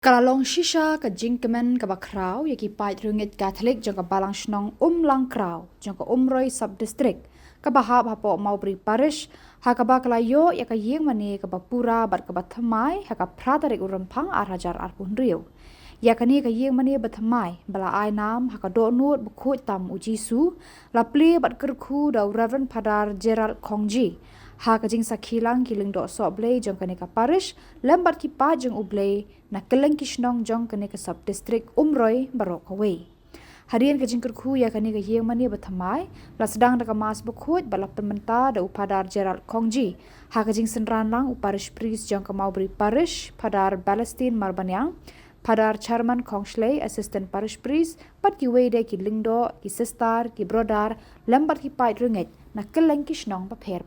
Kalalong shisha ka jingkemen ka bakraw yaki pait ringit Catholic jang ka balang shnong lang kraw jang ka umroy sub district ka bahab hapo maubri parish ha ka baklayo ya ka yeng mani ka bapura bat ka bathamai ha ka pradarik urampang arhajar arpun rio ya kani ka yeng mani bathamai bala ai nam ha ka do nut bukhu tam ujisu lapli bat kerku da Reverend Padar Gerald Kongji ha ka jing sakhilang kiling do so blay jong kani ka parish lambat ki pa jong ublay na keleng kishnong jong kani ka sub district umroy barok away harian ka jing kerku ya kani ka yeng mani bathamai la sedang da ka mas bukhut balap tementa da upadar Gerald Kongji ha ka jing senran lang uparish priest jong ka maubri parish Padar Balestin Marbanyang Padar Chairman Kongshley Assistant Parish Priest pat ki wede ki lingdo ki sister ki brodar lambat ki pait ringet na keleng kishnong paper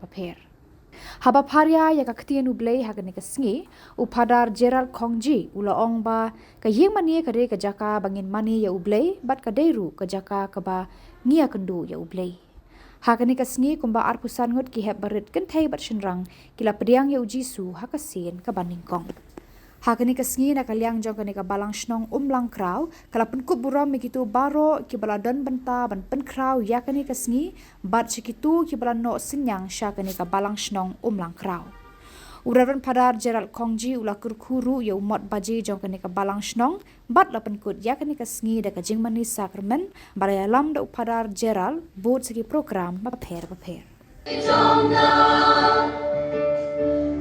Haba parya ya ka ktian ublay ha ka sngi upadar Gerald Kongji ulaong ba ka yeng mani ka re ka jaka bangin mani ya ublay bat ka deiru ka jaka ka ba ngia kendu ya ublay ha ka sngi kumba arpusan ngut ki heb barit kan thai bat shinrang kila pediang ya ujisu ha ka sin ka baningkong ha ka sngi na kalyang jong ka balang shnong lang kraw kala pun kup buram mikitu baro ki bala don benta ban pen kraw ya ka sngi bat chikitu ki bala no sinyang sha ka balang shnong lang kraw Reverend Padar Gerald Kongji ula kurkuru ya umot baji jong ka balang shnong bat la pen kut ya ka sngi da ka jingmani sakramen baraya lam da Padar Gerald bot segi program paper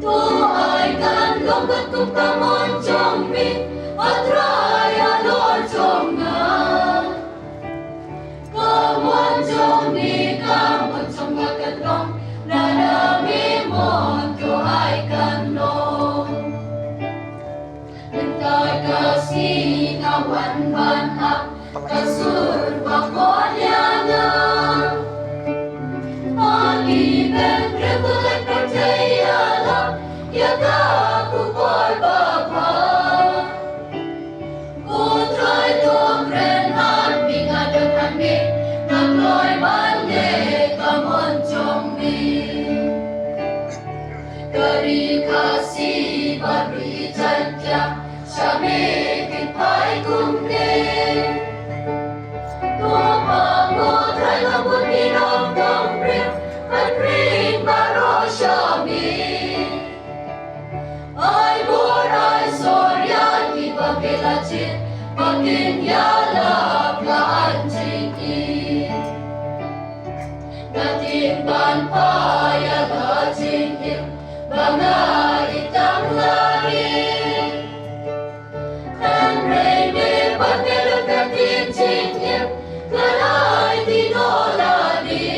Tuai kan gom betuk tamon jong mi atraya lor jong na kamon jong mi kamon jong ngakat long nana mi mon tuai kan long entai kasih kawan ban hak kasur bakon yang Ani ben rebut percayalah ya aku boy bapa Utrai tongren han bingadekan mi Nakloi bande kamon jong mi Kari kasih bari janjang Syame kipai kumde Tumang utrai lambut minum tongren Patrin baro syami Ay boray soryan ki pagilacin Pagin yalap la anjiki Natimban paya gajingil Banga itang lari Tanrei me pagilot katin jingil Kalay dinolari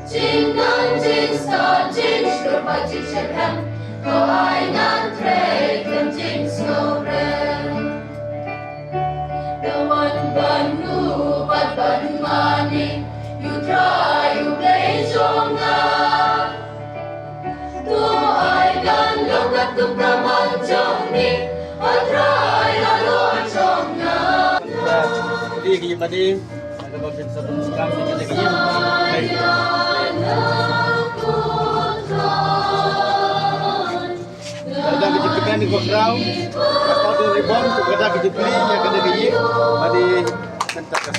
Jingan jing star jing shurpa jing shirham Ko ai nan tre kem jing snowren The one ban nu bat ban mani You try you play jonga Tu ai gan lokat tum kaman jong ni I try alor jonga Jadi kaya tadi ada bagian satu sekarang dengan lagi ada kejepitan di background atau di ribon ada kejepit yang kena gigi di mentakas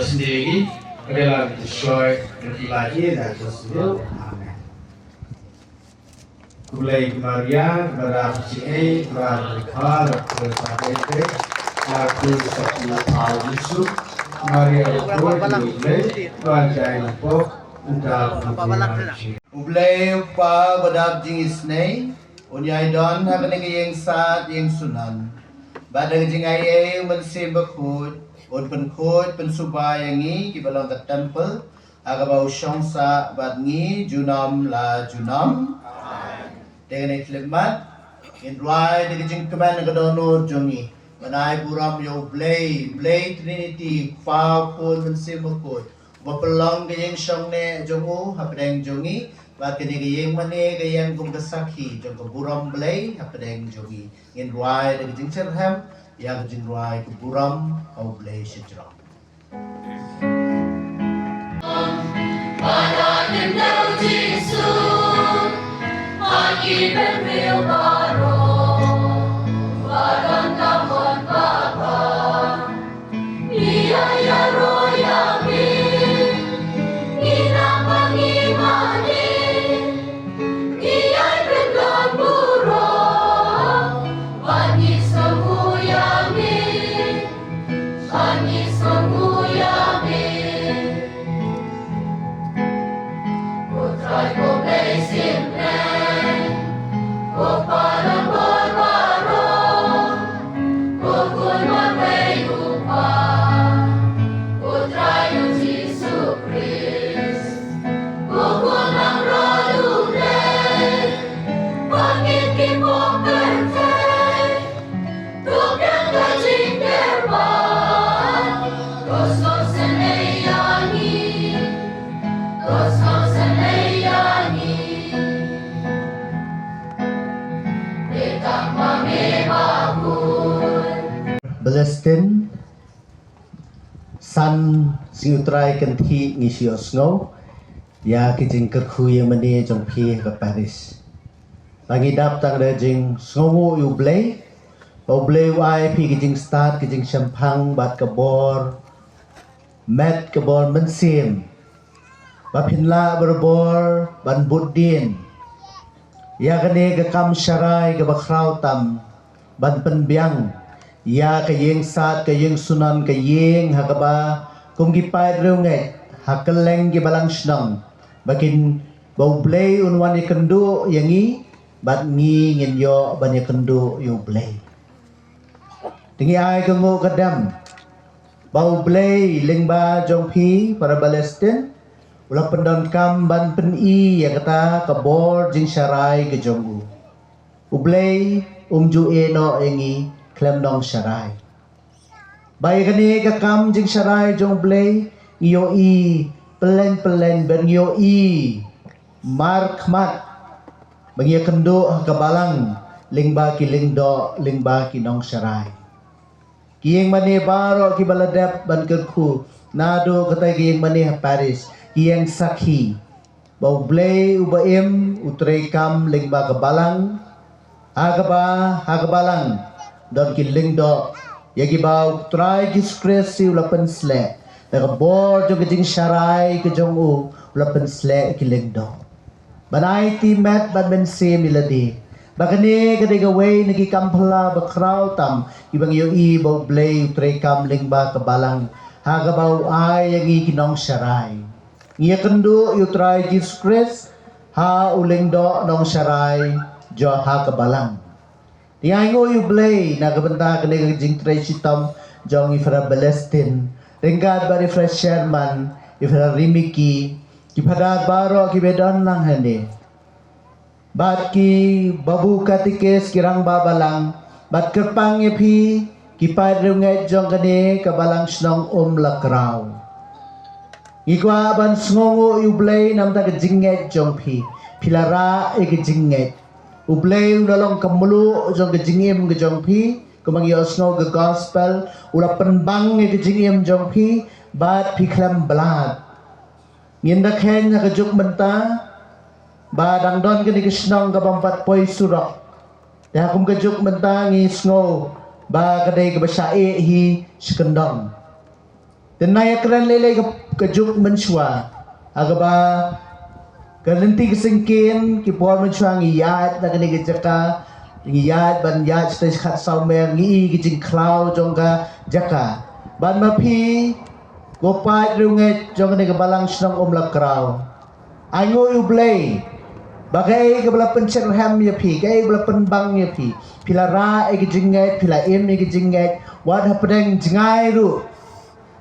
sendiri adalah sesuai lagi dan sesuai. Amin. Kulai Maria kepada PCA kepada Rikal kepada PCA aku sekolah Al-Yusuf Maria Kulai Tuan Pok untuk Ublay pa badab jing isnay unyay don hakan yang saat yang sunan badang jing ay mensi bakut un penkut pensubayangi ki balong ka temple agabaw syong sa badngi junam la junam dengan iklimat indway dengan jing keman ngadonor jongi manay buram yo blay trinity fa pun mensi bakut mapelong gayeng syong ne jongu hapdeng jongi Bat kini gayeng mani gayeng kum kesakhi jong keburam belai hapdeng jongi ngin ruai de jing cerham yang jing ruai keburam au belai sejrong. Pada kendau Jisu, pagi bermil baru, badan kawan bapa, ia ya royami, ina pangimani. Balestin san siutrai kenti ngisios ngau ya kijing kerku yang meni jong pi ke Paris lagi dap tang de jing sngomu yu blay au blay wai pi kijing start kijing champang bat kebor met kebor mensim bapinla berbor ban buddin ya kene ke kam syarai ke bakrau tam ban penbiang ya kayeng saat kayeng sunan kayeng hakaba kum gipai rungai hakeleng gi balang snong bakin bau blay unwan ikendu yangi bat ngi ngin yo ban ikendu yo blay tingi ai kengo kadam bau blay lingba jong pi para Palestin ulah pendon kam ban pen i ya kata kabor jing syarai ke jonggu ublay ju eno yangi klem dong syarai bayi kani ke kam jing syarai jong blay iyo i pelen ben iyo i mark mat bagi kendo ke balang lingba ki lingdo lingba ki dong syarai kiyeng mani baro ki baladap ban kerku nado katay kiyeng mani Paris kiyeng sakhi bau blay ubaim utrei kam lingba ke balang hagabalang don kiling do yagi bau try discrecy ulapan sle daga bor jo gijing syarai ke jong u ulapan sle kiling do banai ti met ban ben se miladi bakane kadega way nagi kampala bakraw tam ibang yo i bau blay tre kam lingba ke balang haga bau ay yagi kinong syarai ngiya kendo yu try discrecy ha uling do nong syarai jo ha ke balang Tiang ngo yu blay nagabenta kani kajing Tracy Tom jong ifra Balestin ringkad bari fresh Sherman ifra Rimiki kipada baro kibedon lang hande bat ki babu katikes kirang babalang bat kerpang pi kipad rungai jong kani kabalang snong lakraw ikwa ban sngongo yu blay namta kajinget jong pi pilara ikajinget ublay ulalong kamulu jong kejingim kejong pi kumang yosno ke gospel ula penbang kejingim jong pi bat piklam blad nginda ken na kejuk menta badang don kini kesnong ke bampat poi surok dah kum kejuk menta ngi snow ba kadai ke besai hi sekendong Tenaya keren lele ke juk menshua. Agaba kalenti kesengkin ki por menshua ngiyat na kani jaka ngiyat ban yat stage khat salmer ngi ki jing cloud jongga jaka. Ban mapi gopat runget jong ni balang snong la kraw. Ango yu blay. Bagai ke bala pencerham ya pi, kai bala penbang ya pi. Pila ra e ki jinget, pila im e ki jinget. Wad hapedeng jingai ru.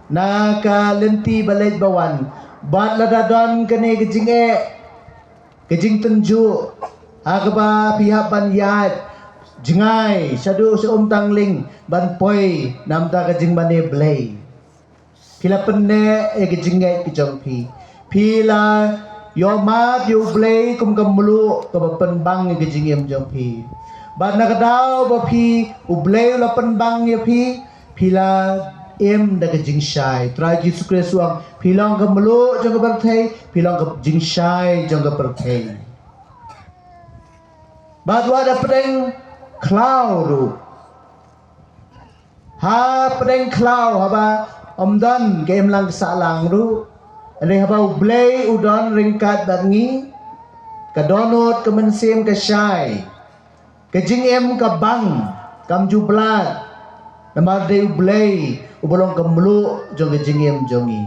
Na ka lenti balai bawan bat ladadon kene kejinge kejing tenju agaba pihak ban yat jingai sadu se tangling ban poi namta kejing bane blay pila penne e kejinge kijong pi pila yo mat yo blay kum kamlu ka penbang e kejingem jong pi ban nakadaw ba pi u blay la penbang ye pi pila em da ke jing shai tra Yesus Kristus ang pilang ke melu jong ke berthai pilang ke jing shai jong ke berthai badwa da pedeng cloud ha pedeng cloud haba omdan ke em lang salang ru ane haba ublay udon ringkat dangi ka donot ke mensim ke shai ke jing em ke bang kam jublat namar de ublay ubolong kemlu jong jingem jongi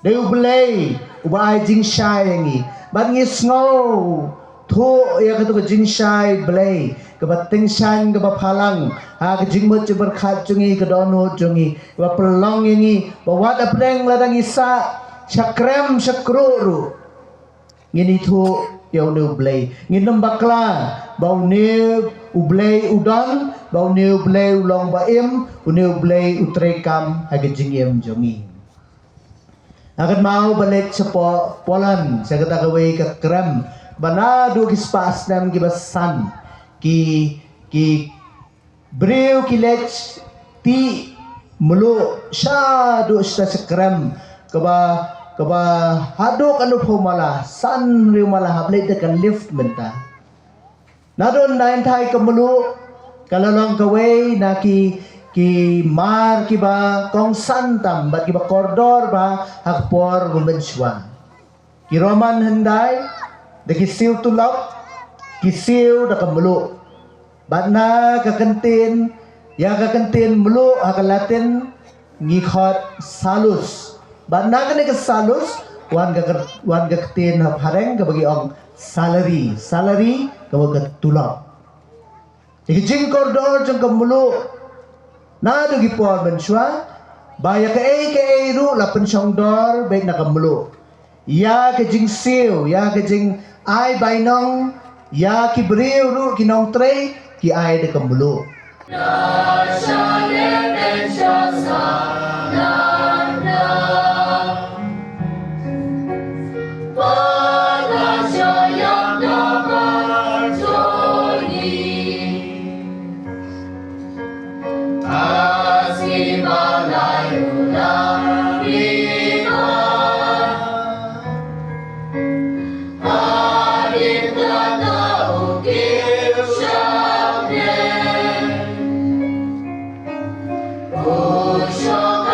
deu blay ubai jing shai ngi ban ngi snow tho ya ka to jing shai blay ka bating shan ka palang ha ka jing mo che berkhat jongi ka dono jongi ba pelong ngi ba wat apreng ladang isa chakrem chakruru ngini tho yo no blay ngi bakla bau ne ublay udan bau ne ublay ulong baim une ublay utrekam hagajing yem jongi akan mau balik sa Poland sa kata kaway ka krem banado kispas nam gibasan ki brew ki lech ti mulo sya do sa krem kaba hadok anu pumala san riu mala hablay kan lift menta nadon dain thai kemulu kalalong kaway na ki mar ki ba kong santam bat ki ba koridor ba hakpor gumbenswa ki roman henday de ki siu tulap ki siu da kemulu bat na ka kentin ya ka kentin mulu hakalatin ngikhot salus bat na ka ke salus wan ka kentin hareng ka bagi ong salary ka bagi tulap jadi jing koridor jeng kemulu na do gipor benswa baya ke ru la pensong dor baik na kemulu ya ke jing siu ya ke jing ai bainong ya ki breu ru ki nong tre ki ai de kemulu Show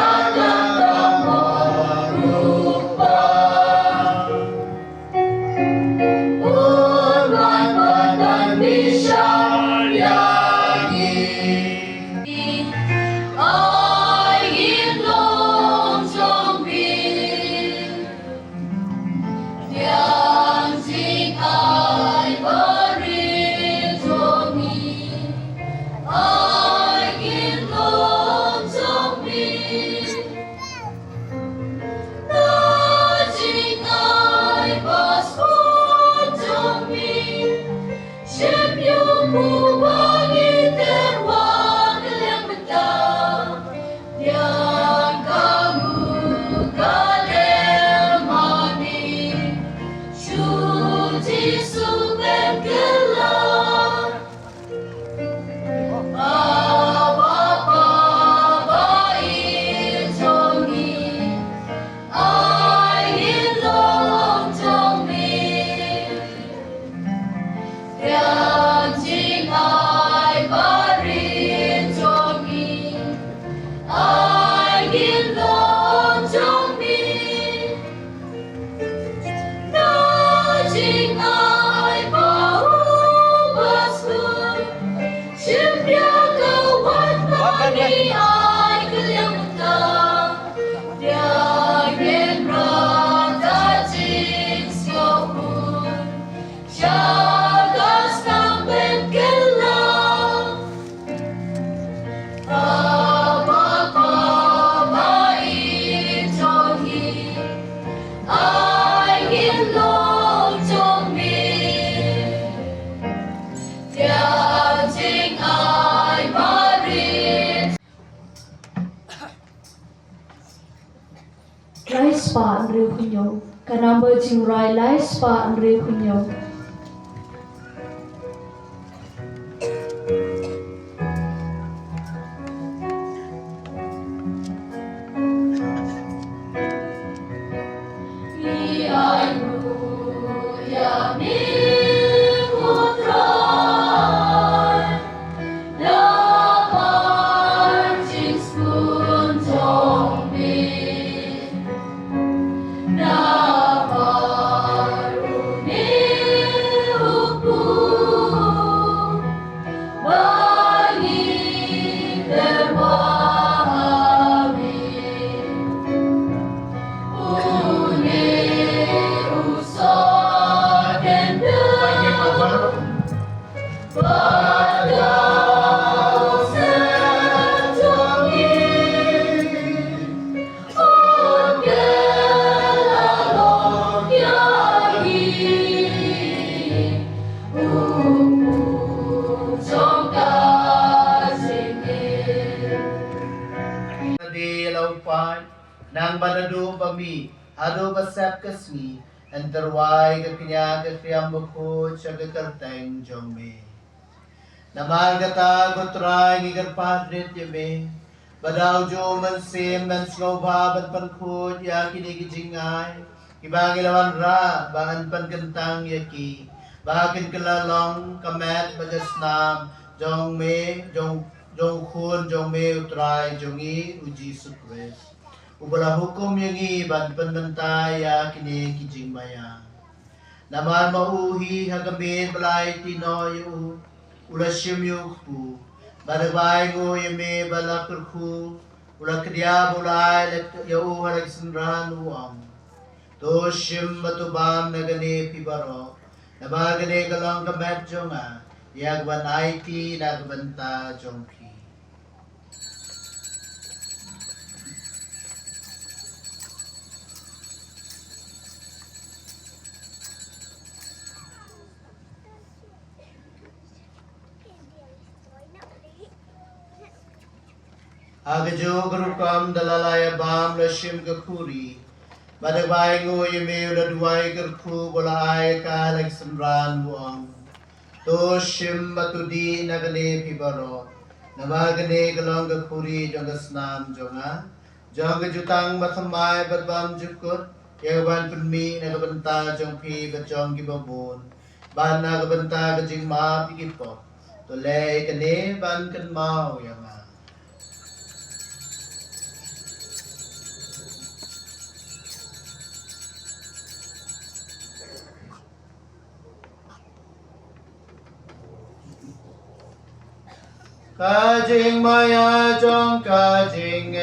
spa an riu kunyo. Kanamba jing rai lai spa an riu kunyo. Nang banadu bami, ado basap kasmi, antarway kapinya kakriyam buko chaga karteng jome. Namal gata gutray ngigar padrit yame, badaw jo mansim man sloba ban pankhod ya kinigijingay, ibang ilawan ra ban pankantang yaki, bahakin kalalong kamet bagasnam, jong me jong khun jong me utray jongi uji sukres. Ubala hukum yang iban penbentaya kini kijing maya. Naman mauhi hagamin balay tinoy ulasyum yukpu. Badabay ngo yame balakurku. Ula kadiya bulay yau halag sandrahan uang. Toshim batubam nagane pibaro. Nabagane galang kamet jonga. Yagban aiti nagbanta jongpi. Agajo garukam dalalaya bam lashim gakuri. Badabay ngo yame uladuay garku bolay ka lagsamran buang. Toshim matudi nagane pibaro. Namagane galang gakuri jongasnam jonga. Jonga jutang mathamay badbam jukut. Yagaban punmi nagabanta jongpi bajong gibabon. Ban nagabanta gajing ma pigipo. Tolay kane ban kan mau yanga. Kajing maya jong kajing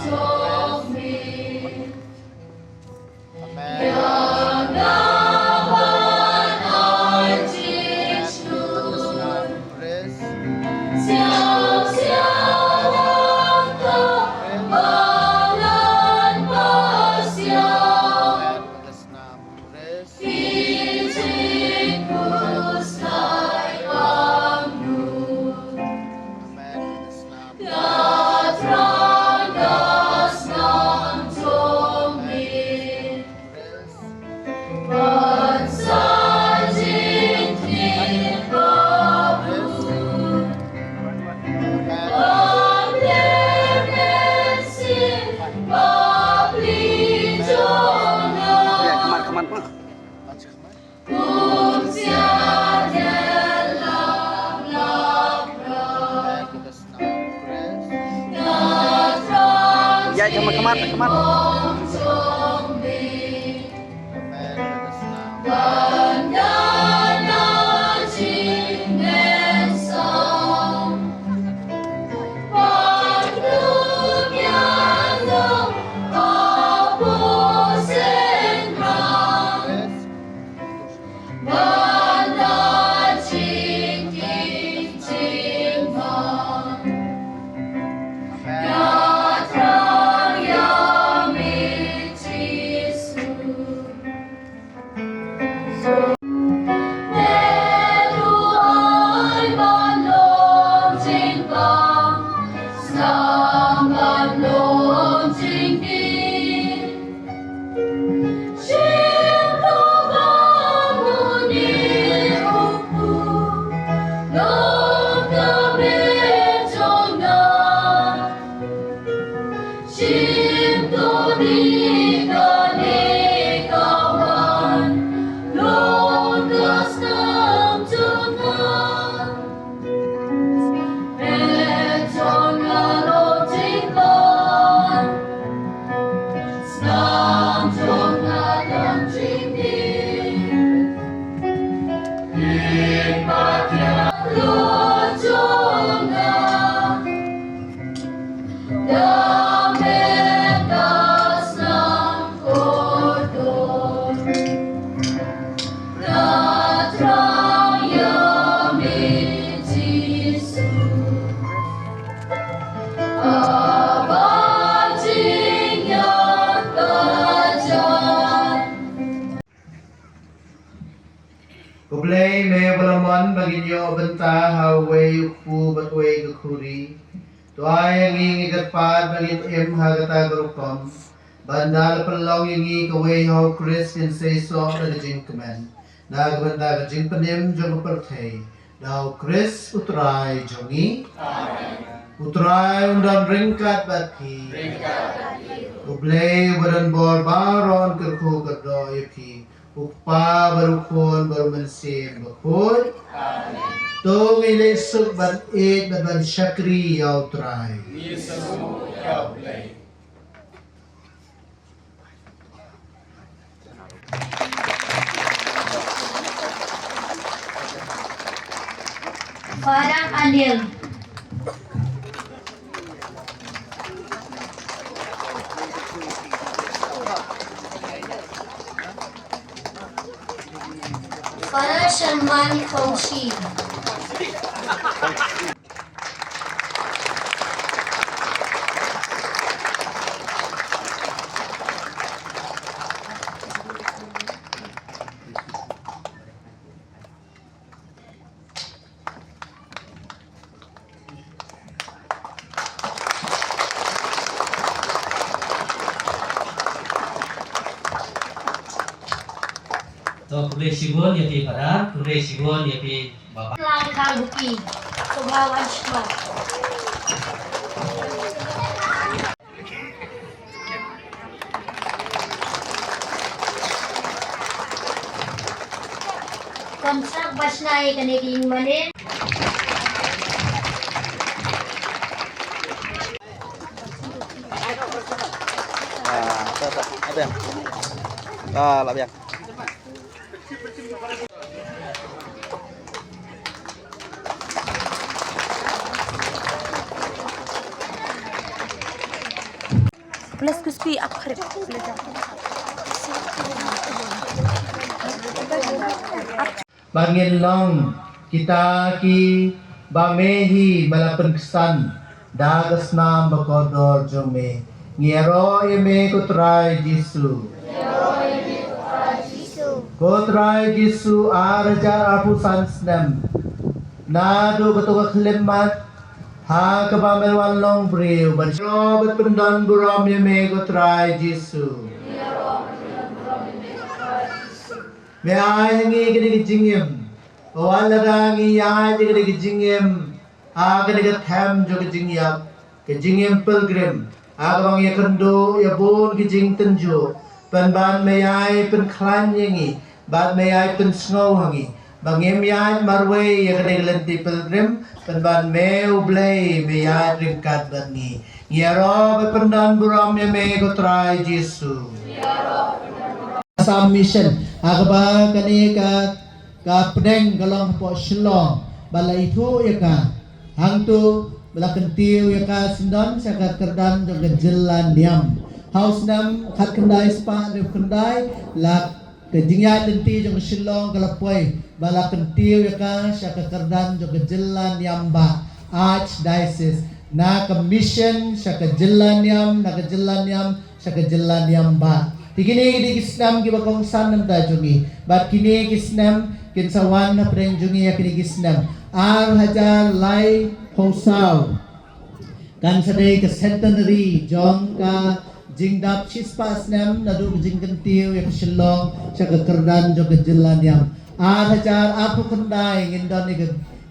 Ya, kamar. Banda Chiki Ublay me balamon baginyo benta haway pu batway gakuri. Tuay ngi gatpad bagin hagata grupam. Bandal palong ngi kaway how Chris in say so na jingkaman. Nagbanda jingpanim jong pertay. Daw Chris utray jongi. Utray undan ringkat bati. Ublay badan bor baron kerku kerdo yapi. Upa barukon baru mensim bakun. Tong ilesuk ban id ban syakri yau try. Farang Anil. Farah Shalman Khongshi. So kulay sigon yapi para kulay sigon yapi baba. Lang Kalupi. Subawan Shma. Konsak Basnai Kaniging Manin. Apa ya? Ah, lah ya. Plus crispy आप खरीद ले जाओ Bangin long kita ki bamehi malapan kesan dagas nam bakodor jome ngero yeme kutrai Jisu kutrai Jisu arja apu sansnem nado betul kelemat ha kabamel walong breu berjo betpendan buram yeme kutrai Jisu me ay ngi gini jingem wala rangi ay gini jingem aga ni tham jo jingyap ke jingem pilgrim aga bang ya kendo ya bon ki jing tenjo ban ban me ay pen klan yangi ban me ay pen snow hangi bangem ay marwe ya gini lenti pilgrim ban ban me ublay me ay ringkat bangi ngero bependan buram ya me ko try Jisu submission agaba kani ka pedeng galong po shilong bala itu ya ka hangtu bala kentiu ya ka sindon saka kerdan joga jelan niam house nam khat kendai spa de kendai la ke jingya denti joga shilong galapoi bala kentiu ya ka saka kerdan joga jelan niam ba archdiocese na commission saka jelan niam na ke jelan niam saka jelan niam ba Tikini di kisnam ki bakong san nam ta jungi bat kini kisnam kinsawan na preng jungi ya kini kisnam ar hajar lai hosau kan sadai ke centenary jong ka jingdap chispas nam nadu jingkentiu ya kesilong sa kekerdan jo kejelan yam ar hajar apu kendai ngindon ni ke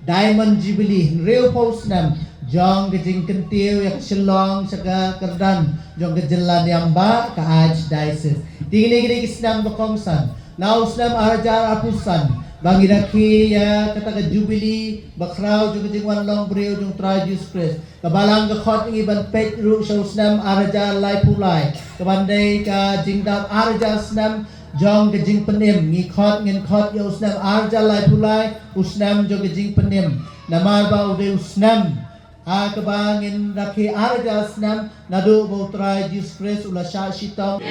diamond jubilee real post nam jong kejing kentiu ya kesilong saka kerdan jong kejelan yang ba ka archdiocese tinggi kisnam bakongsan now snam arajar apusan bangi daki ya kata ke jubilee bakrau jong kejing wan long breu jong trajus pres kabalang ke khot ngiban pet ru show snam arajar lai pulai kabandai ka jingdap arajar snam jong kejing penim ngi khot ngin khot ya usnam arajar lai pulai usnam jong kejing penim namar ba ude usnam Akabangin raki arjas nam nadu bautrai Jesus Christ ula syashitong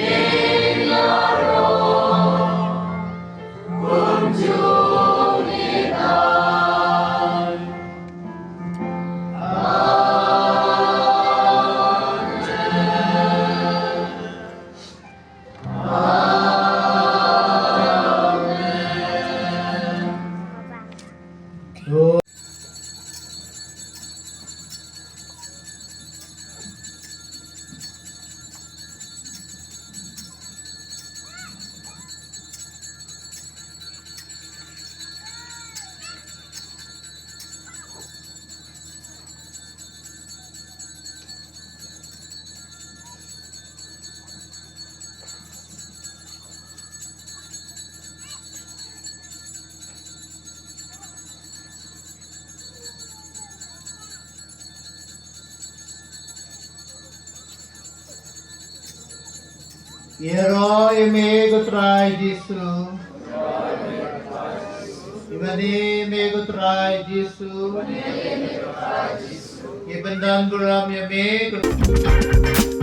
Yero ime gutrai Jisu. Imani me gutrai Jisu. Ibendan guram yame.